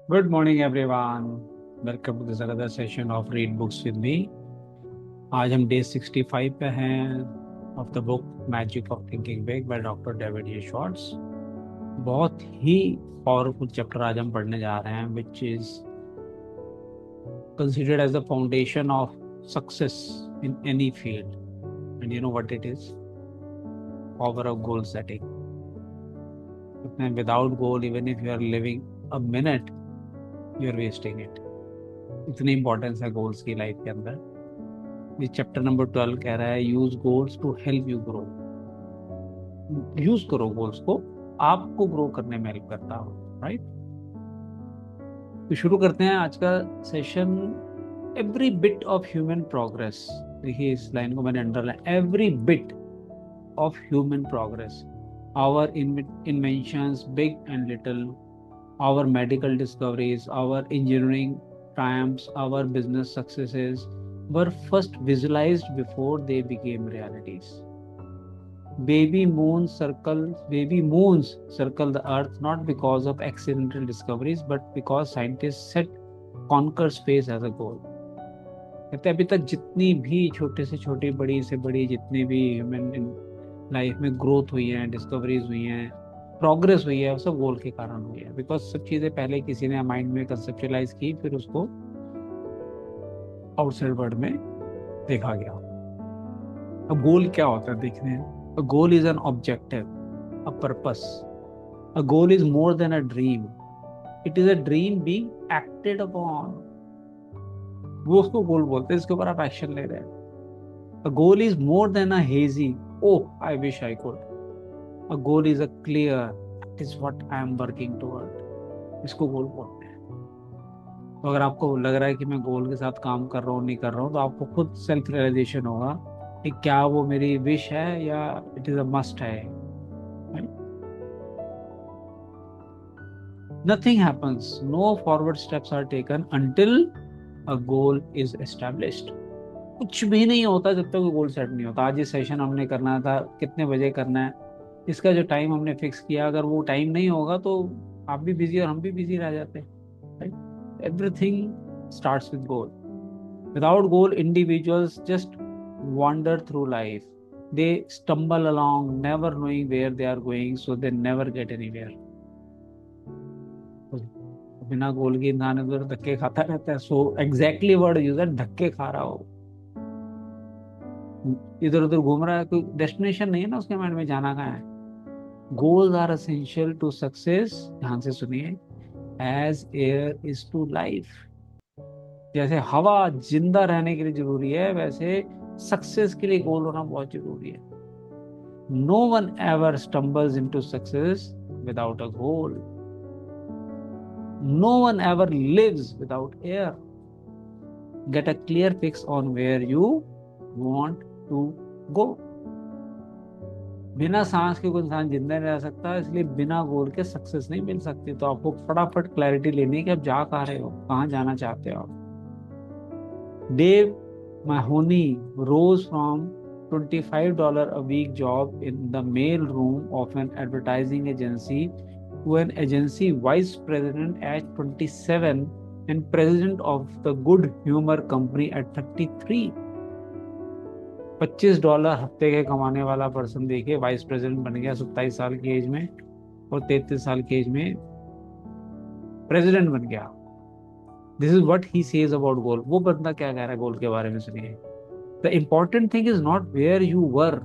Good morning, everyone. Welcome to this another session of Read Books with me. आज हम day 65 पे हैं of the book magic of thinking big by doctor David A shorts. बहुत ही powerful chapter आज हम पढ़ने जा रहे हैं which is considered as the foundation of success in any field and you know what it is power of goal setting. Without goal even if you are living a minute you are wasting it. इतनी importance है goals की life के अंदर। ये chapter number 12 कह रहा है use goals to help you grow. Use करो गोल्स को, आपको ग्रो करने में हेल्प करता हो, राइट। तो शुरू करते हैं आज का session. Every bit of human progress, देखिए इस लाइन को मैंने underline, every bit of human progress, our inventions big and little, our medical discoveries, our engineering triumphs, our business successes were first visualized before they became realities. Baby moons circle the earth not because of accidental discoveries, but because scientists set conquer space as a goal. कहते हैं अभी तक जितनी भी छोटे से छोटी, बड़ी से बड़ी, जितनी भी ह्यूमन लाइफ में ग्रोथ हुई है, डिस्कवरीज हुई हैं, प्रोग्रेस हुई है, वो सब गोल के कारण हुई है। बिकॉज सब चीजें पहले किसी ने माइंड में कंसेप्चुलाइज की, फिर उसको आउटसाइड वर्ल्ड में देखा गया। अब गोल क्या होता है देखते हैं। A goal is an objective, a purpose. A goal is more than a dream, it is a dream being acted upon. वो उसको गोल बोलते हैं, इसके ऊपर आप एक्शन ले रहे हैं। A goal is more than a hazy, oh I wish I could. A goal is a clear, that is what I am working toward. इसको गोल बोलते हैं। तो अगर आपको लग रहा है कि मैं गोल के साथ काम कर रहा हूँ, नहीं कर रहा हूँ, तो आपको खुद सेल्फ रियलाइजेशन होगा कि क्या वो मेरी विश है या इट इज अ मस्ट है। Nothing happens, no forward steps are taken until a goal is established. कुछ भी नहीं होता जब तक गोल सेट नहीं होता। आज ये सेशन हमने करना था, कितने बजे करना है, इसका जो टाइम हमने फिक्स किया, अगर वो टाइम नहीं होगा तो आप भी बिजी और हम भी बिजी रह जाते हैं, right. Everything starts with goal. Without goal, individuals just wander through life. They stumble along, never knowing where they are going, so they never get anywhere. तो बिना गोल के इंसान इधर धक्के खाता रहता है। सो एग्जैक्टली वर्ड यूज है, धक्के खा रहा हो, इधर उधर घूम रहा है, कोई डेस्टिनेशन नहीं है ना उसके माइंड में, जाना कहाँ है। Goals are essential to success, ध्यान से सुनिए, as air is to life. जैसे हवा जिंदा रहने के लिए जरूरी है, वैसे सक्सेस के लिए गोल होना बहुत जरूरी है। No one ever stumbles into success without a goal. No one ever lives without air. Get a clear fix on where you want to go. बिना सांस के कोई इंसान जिंदा नहीं रह सकता, इसलिए बिना गोल के सक्सेस नहीं मिल सकती। तो आपको फटाफट क्लैरिटी लेनी है कि आप जा कहाँ रहे हो, कहाँ जाना चाहते हो आप। Dave Mahoney rose from $25 a week job in the mail room of an advertising agency to an agency vice president at 27 and president of the Good Humor Company at 33। $25 हफ्ते के कमाने वाला पर्सन देखिए वाइस प्रेसिडेंट बन गया 27 साल की as में, और 33 साल की एज में प्रेसिडेंट बन गया। This is what he says about goal. वो बंदा क्या कह रहा है गोल के बारे में, सुनिए। The important thing is not where you were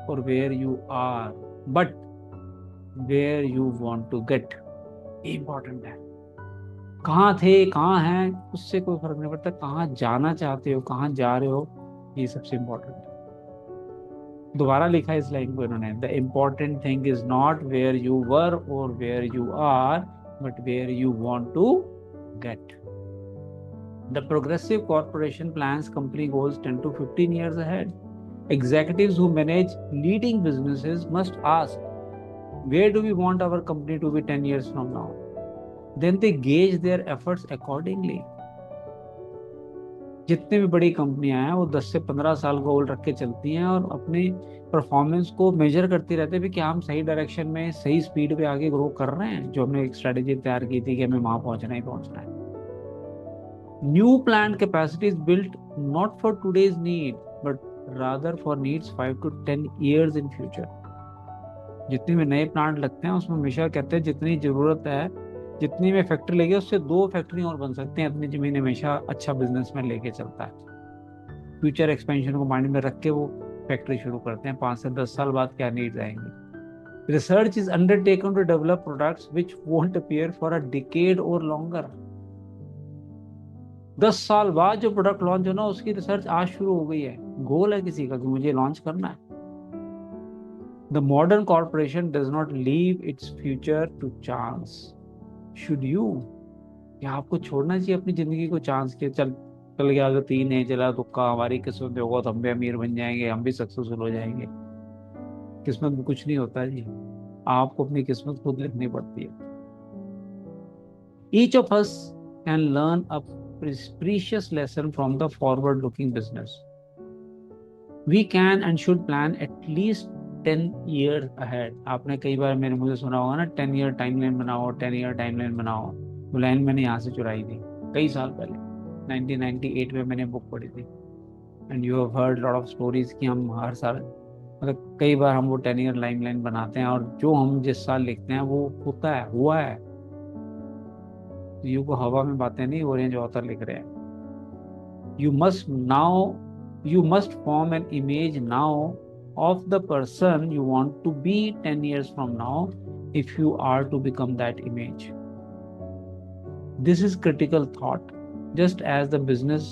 or where you are, but where you want to get। ये important है। कहाँ थे, कहाँ हैं, उससे कोई फर्क नहीं पड़ता। कहाँ जाना चाहते हो, कहाँ जा रहे हो, ये सबसे important है। दोबारा लिखा है इस लाइन को इन्होंने, the important thing is not where you were or where you are, but where you want to get. The progressive corporation plans company goals 10 to 15 years ahead. Executives who manage leading businesses must ask, where do we want our company to be 10 years from now? Then they gauge their efforts accordingly. जितने भी बड़ी कंपनियां हैं वो 10 से 15 साल गोल रख के चलती हैं और अपनी परफॉर्मेंस को मेजर करती रहते हैं भी क्या हम सही डायरेक्शन में सही स्पीड पे आगे ग्रो कर रहे हैं, जो हमने एक स्ट्रेटेजी तैयार की थी कि हमें वहां पहुंचना ही पहुंचना है। New plant capacity is built not for today's need but rather for needs 5 to 10 years in future. जितने भी नए प्लांट लगते हैं उसमें हमेशा कहते हैं जितनी जरूरत है, जितनी में फैक्ट्री लगी उससे 2 फैक्ट्री और बन सकते हैं, इतनी जमीन हमेशा अच्छा बिजनेस में लेके चलता है। फ्यूचर एक्सपेंशन को माइंड में रख के वो फैक्ट्री शुरू करते हैं, 5 से 10 साल बाद क्या नीड्स आएंगे। Research is undertaken to develop products which won't appear for a decade or longer. 10 साल बाद जो प्रोडक्ट लॉन्च होना उसकी रिसर्च आज शुरू हो गई है, गोल है किसी का कि मुझे लॉन्च करना है। The modern corporation does not leave its future to chance. Should you, क्या आपको छोड़ना चाहिए अपनी जिंदगी को चांस के? चल चल गया, अगर 3 नहीं चला तुक्का, हमारी किस्मत में होगा तो हम भी अमीर बन जाएंगे, हम भी सक्सेसफुल हो जाएंगे। किस्मत में कुछ नहीं होता जी, आपको अपनी किस्मत खुद लिखनी पड़ती है। Each of us can learn a precious lesson from the forward looking business. We can and should plan at least 10 years ahead. आपने कई बार मेरे मुझे सुना होगा ना, 10 year टाइमलाइन बनाओ, 10 year टाइमलाइन बनाओ। वो लाइन मैंने यहाँ से चुराई थी कई साल पहले, 1998 में मैंने बुक पढ़ी थी। And you have heard lot of stories कि हम हर साल, मतलब कई बार हम वो 10 year टाइमलाइन बनाते हैं और जो हम जिस साल लिखते हैं वो होता है, हुआ है। यू को हवा में बातें नहीं हो रही हैं जो ऑथर लिख रहे हैं। You must form an image now of the person you want to be 10 years from now if you are to become that image. This is critical thought. Just as the business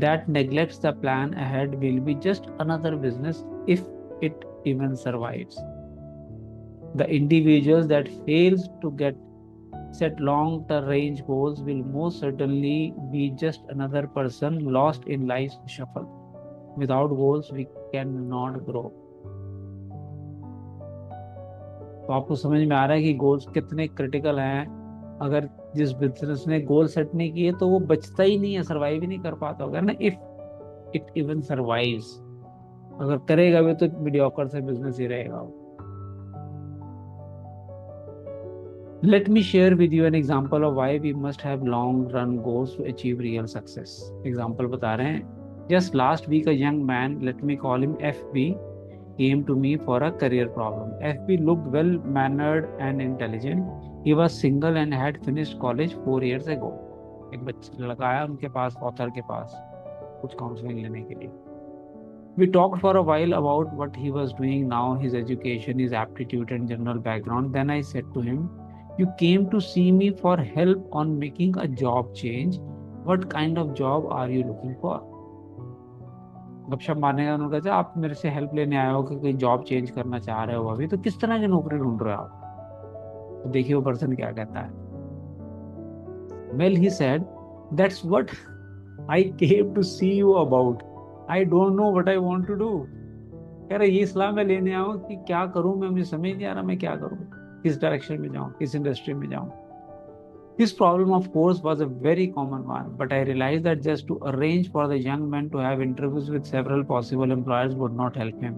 that neglects the plan ahead will be just another business if it even survives. The individuals that fails to set long-term range goals will most certainly be just another person lost in life's shuffle. Without goals, we cannot grow. तो आपको समझ में आ रहा है कि goals कितने critical हैं। अगर जिस बिजनेस ने गोल सेट नहीं किए तो वो बचता ही नहीं है, सर्वाइव ही नहीं कर पाता होगा ना, इफ इट इवन सर्वाइव्स। अगर करेगा भी तो मीडियोकर से बिजनेस ही रहेगा। Let me share with you an example of why we must have long run goals to achieve real success. Example बता रहे हैं। Just last week a young man, let me call him FB, came to me for a career problem. FB looked well mannered and intelligent. He was single and had finished college 4 years ago. एक बच्चा लड़का आया उनके पास, author के पास कुछ counselling लेने के लिए। We talked for a while about what he was doing now, his education, his aptitude and general background. Then I said to him, you came to see me for help on making a job change. What kind of job are you looking for? गपशप मारने का उन्होंने कहा, आप मेरे से help लेने आए हो कि कोई जॉब चेंज करना चाह रहे हो अभी, तो किस तरह की नौकरी ढूंढ रहे हो आप? तो देखिए वो पर्सन क्या कहता है। Well, he said, that's what I came to see you about. I don't know what I want to do. कह रहे ये सलाह मैं लेने आऊँ कि क्या करूँ मैं, मुझे समझ नहीं आ रहा मैं क्या करूँ, किस डायरेक्शन में जाऊँ, किस इंडस्ट्री में जाऊँ। This problem, of course, was a very common one, but I realized that just to arrange for the young man to have interviews with several possible employers would not help him.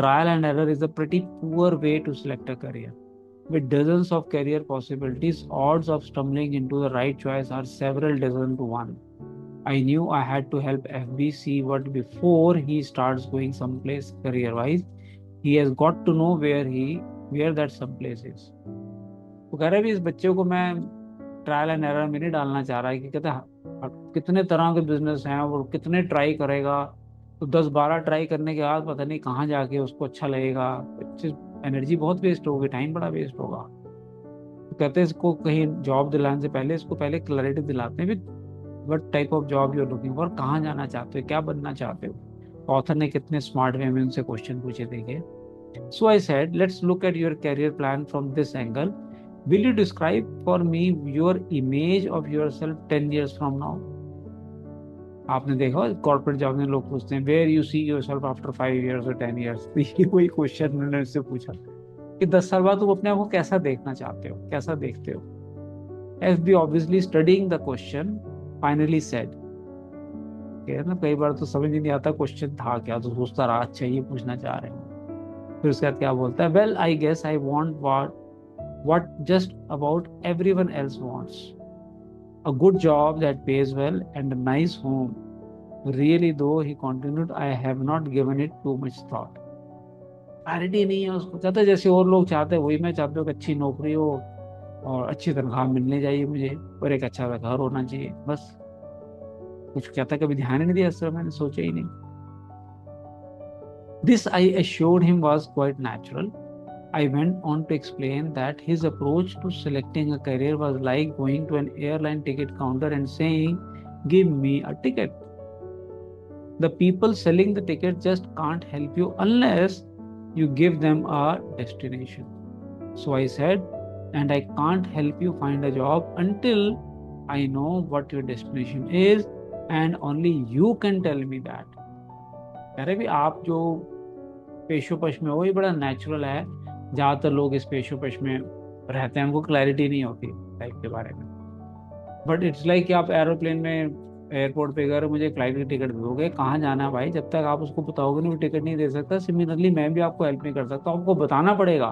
Trial and error is a pretty poor way to select a career. With dozens of career possibilities, odds of stumbling into the right choice are several dozen to one. I knew I had to help FB see what before he starts going someplace career-wise. He has got to know where that someplace is. वो कह रहे भी इस बच्चे को मैं trial and error में नहीं डालना चाह रहा है कि कहते कितने तरह के बिजनेस हैं और कितने ट्राई करेगा, तो 10-12 ट्राई करने के बाद पता नहीं कहाँ जाके उसको अच्छा लगेगा। एनर्जी बहुत वेस्ट होगी, टाइम बड़ा वेस्ट होगा। तो कहते हैं इसको कहीं जॉब दिलाने से पहले इसको पहले क्लैरिटी दिलाते हैं what type of job you are looking for, कहाँ जाना चाहते हो, क्या बनना चाहते हो। ऑथर ने कितने स्मार्ट वे में उनसे क्वेश्चन पूछे थे। So I said, let's look at your career plan from this angle. Will you describe for me your image of yourself 10 years from now? आपने देखा कॉर्पोरेट जॉब में लोग पूछते हैं where you see yourself after 5 years or 10 years. ये वही question मैंने उससे पूछा कि 10 साल बाद तुम अपने आप को कैसा देखना चाहते हो, कैसा देखते हो। FB obviously studying the question finally said, के ना, कई बार तो समझ ही नहीं आता क्वेश्चन था क्या, तो सोचता रहा अच्छा ये पूछना चाह रहे हैं। फिर उसके बाद क्या बोलता है, well I guess I want what just about everyone else wants, a good job that pays well and a nice home. Really though, he continued, I have not given it too much thought. Clarity नहीं है उसको, चाहता है जैसे और लोग चाहते हैं वही मैं चाहता हूँ कि अच्छी नौकरी हो और अच्छी तनख्वाह मिलनी चाहिए मुझे और एक अच्छा सा घर होना चाहिए, बस। कुछ कहता, कभी ध्यान ही नहीं दिया, इस तरह मैंने सोचा ही नहीं। This I assured him was quite natural. I went on to explain that his approach to selecting a career was like going to an airline ticket counter and saying, give me a ticket. The people selling the ticket just can't help you unless you give them a destination. So I said, and I can't help you find a job until I know what your destination is, and only you can tell me that. कह रहे भी आप जो पेशोपश में हो ये बड़ा natural है, ज्यादातर लोग इस पेशोपश में रहते हैं, उनको क्लैरिटी नहीं होती लाइफ के बारे में। बट इट्स लाइक कि आप एरोप्लेन में एयरपोर्ट पे अगर मुझे फ्लाइट की टिकट दोगे, कहाँ जाना है भाई, जब तक आप उसको बताओगे नहीं वो टिकट नहीं दे सकता। सिमिलरली मैं भी आपको हेल्प नहीं कर सकता, आपको बताना पड़ेगा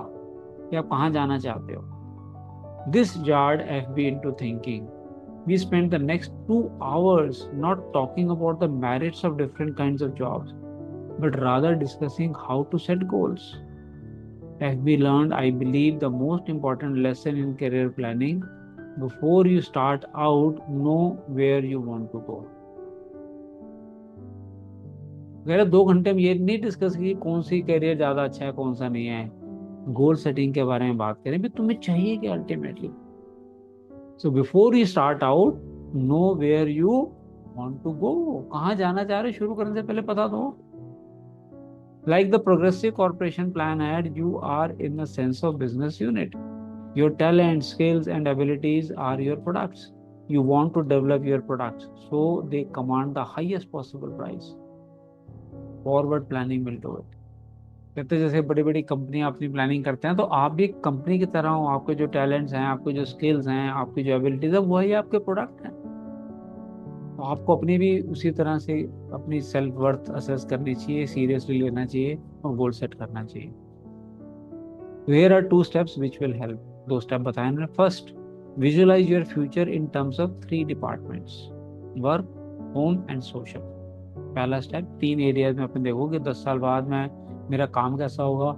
कि आप कहाँ जाना चाहते हो। This jarred FB into thinking. We spent the next 2 hours not talking about the merits of different kinds of jobs, but rather discussing how to set goals. FB learned, I believe, the most important lesson in career planning. Before you start out, know where you want to go. अगर 2 घंटे में ये नहीं discuss की कौन सी career ज्यादा अच्छा है कौन सा नहीं है, गोल सेटिंग के बारे में बात करें भी, तुम्हें चाहिए क्या ultimately. So before you start out, know where you want to go, कहाँ जाना चाह रहे शुरू करने से पहले पता दो। Like the progressive corporation planned, you are in the sense of business unit, your talents, skills and abilities are your products. You want to develop your products so they command the highest possible price. Forward planning will do it. कहते हैं जैसे बड़ी बड़ी कंपनियां अपनी planning करते हैं, तो आप भी कंपनी की तरह हो, आपके जो टैलेंट्स हैं, आपके जो स्किल्स हैं, आपकी जो एबिलिटीज है, वही आपके प्रोडक्ट हैं। तो आपको अपनी भी उसी तरह से अपनी सेल्फ वर्थ असेस करनी चाहिए, सीरियसली लेना चाहिए और गोल सेट करना चाहिए। Here are 2 steps which will help. 2 step बताए उन्होंने। First, visualise your future in terms of 3 departments, work, home and social. पहला स्टेप, 3 एरियाज में अपने देखो कि 10 साल बाद मैं, मेरा काम कैसा होगा,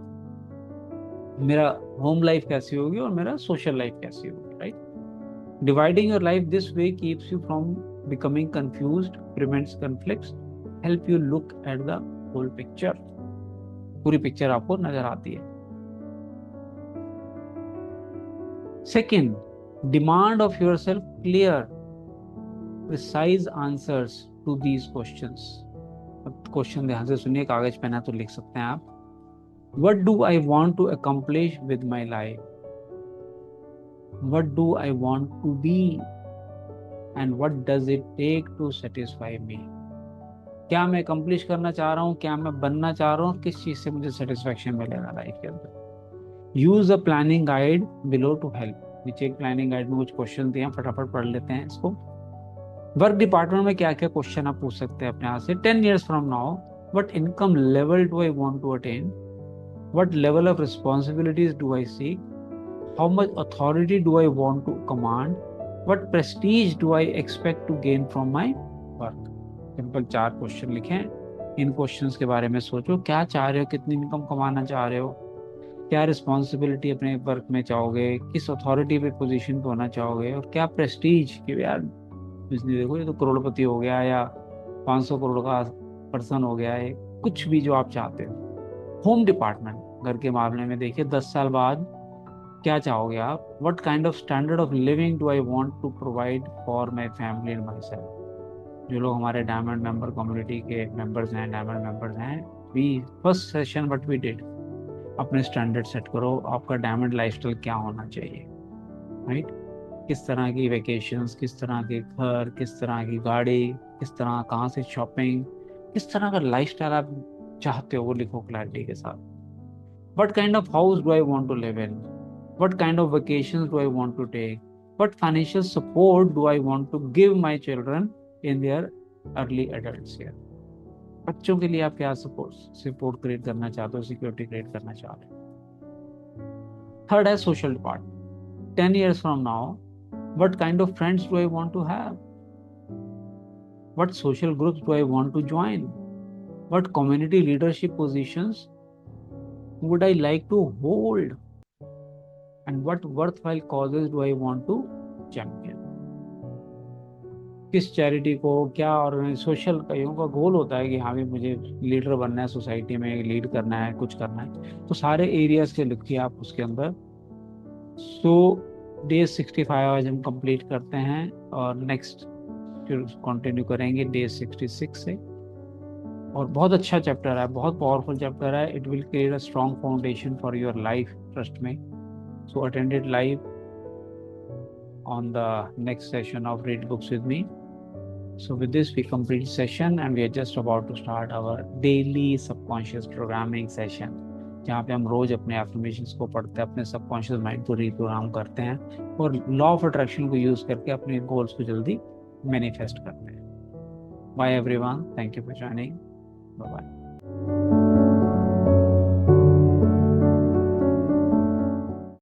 मेरा होम लाइफ कैसी होगी और मेरा सोशल लाइफ कैसी होगी, right. Dividing your life this way keeps you from becoming confused, prevents conflicts, help you look at the whole picture. पूरी पिक्चर आपको नजर आती है। Second, demand of yourself clear, precise answers to these questions. अब question ध्यान से सुनिए, कागज पेन है तो लिख सकते हैं आप। What do I want to accomplish with my life? What do I want to be? And what does it take to satisfy me? क्या मैं accomplish करना चाह रहा हूँ, क्या मैं बनना चाह रहा हूँ, किस चीज से मुझे satisfaction मिलेगा लाइफ के अंदर। Use a planning guide below to help. नीचे एक प्लानिंग गाइड में कुछ क्वेश्चन दिए हैं, फटाफट पढ़ लेते हैं इसको। वर्क डिपार्टमेंट में क्या क्या क्वेश्चन आप पूछ सकते हैं अपने आप से। 10 years from now, what income level do I want to attain? What level of responsibilities do I seek? How much authority do I want to command? What prestige do I expect to gain from my work? Simple 4 question लिखें। इन questions के बारे में सोचो, क्या चाह रहे हो, कितनी इनकम कमाना चाह रहे हो, क्या रिस्पॉन्सिबिलिटी अपने वर्क में चाहोगे, किस अथॉरिटी पे पोजीशन पे होना चाहोगे, और क्या प्रेस्टीज कि यार बिजनेस देखो ये तो करोड़पति हो गया या 500 करोड़ का पर्सन हो गया है, कुछ भी जो आप चाहते हो। होम डिपार्टमेंट, घर के मामले में देखिए 10 साल बाद क्या चाहोगे आप। What kind of standard of living do I want to provide for my family and myself. जो लोग हमारे डायमंड मेंबर कम्युनिटी के मेंबर्स हैं, डायमंड मेंबर्स हैं, we first session what we did, अपने स्टैंडर्ड सेट करो, आपका diamond lifestyle क्या होना चाहिए, राइट। किस तरह की वेकेशंस, किस तरह के घर, किस तरह की गाड़ी, किस तरह, कहाँ से शॉपिंग, किस तरह का लाइफस्टाइल आप चाहते हो वो लिखो क्लैरिटी के साथ। What kind of house do I want to live in, what kind of vacations do I want to take, what financial support do I want to give my children in their early adults here. बच्चों के लिए आप क्या support create करना चाहते हो, security create करना चाहते हो। थर्ड है social part. 10 years from now, what kind of friends do I want to have? What social groups do I want to join? What community leadership positions would I like to hold? And what worthwhile causes do I want to champion? किस charity को, क्या और social कईयों का गोल होता है कि हाँ भी मुझे लीडर बनना है, सोसाइटी में लीड करना है, कुछ करना है, तो सारे एरियाज के लिखिए आप उसके अंदर। सो डे 65 आज हम कंप्लीट करते हैं और नेक्स्ट फिर कंटिन्यू करेंगे डे 66 से। और बहुत अच्छा चैप्टर है, बहुत पावरफुल चैप्टर है। It will create a strong foundation for your life, trust में। So attend it live on the next session of Read Books with me. So with this we complete session and we are just about to start our daily subconscious programming session, जहाँ पे हम रोज अपने affirmations को पढ़ते हैं, अपने subconscious mind को reprogram करते हैं और लॉ ऑफ अट्रैक्शन को यूज करके अपने गोल्स को जल्दी मैनिफेस्ट करते हैं। Bye everyone, thank you for joining, bye bye.